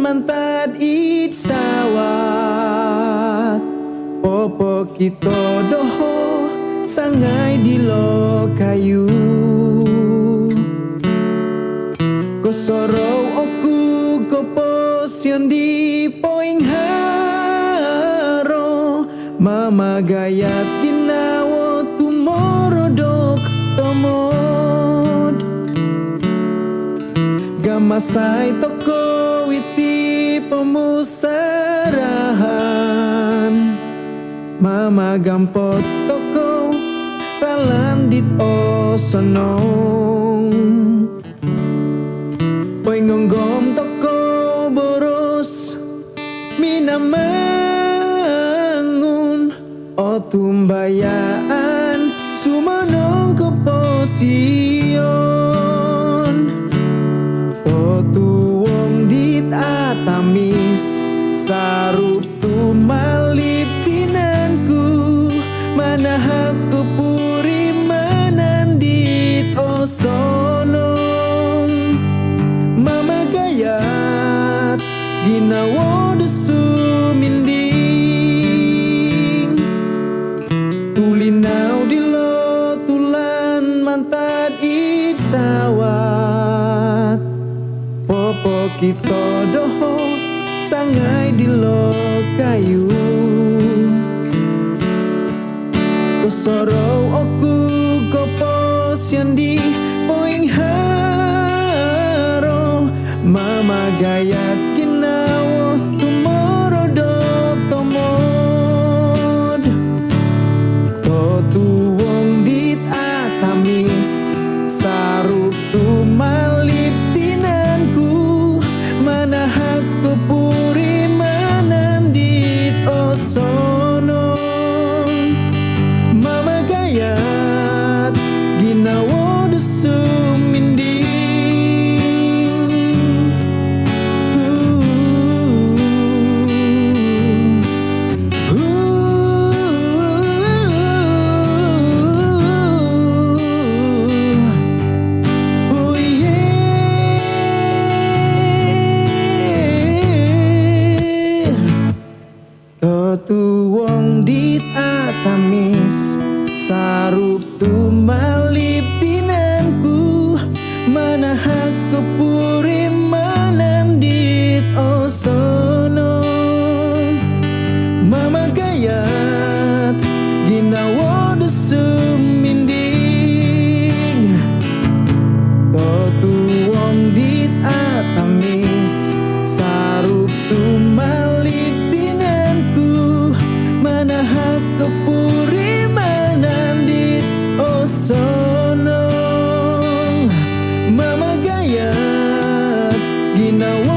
mantad it sawat popo kita doho sangai di lo kayu kosoro oku koposion di poing haro mama gayat ginawo tumorodok tomod gamasai toko witi pemusarahan mama gampot toko ralandit osonong poy ngonggom toko boros minamangun o tumbayaan sumanong keposion o tuwong dit atamis sarup tumalip tinanku manahak kepuri manandit osonong mama gayat ginawo desu minding tulinau dilo tulan mantad it sawat popo kita doho sangai dilo kayu kosoro oku koposion di poing haro mama gayat ginawo tumorodok tomod to tuwong dit atamis sarup tumalip tinanku manahak kepuri manandit osonong mama gayat ginawo desu minding tuwong dit atamis sarup tumalip tinanku manahak kepuri manandit osonong mama gayat ginawo desu minding to tuwong dit atamis sarup tumalip manahak kepuri manandit osonong mama gayat ginawa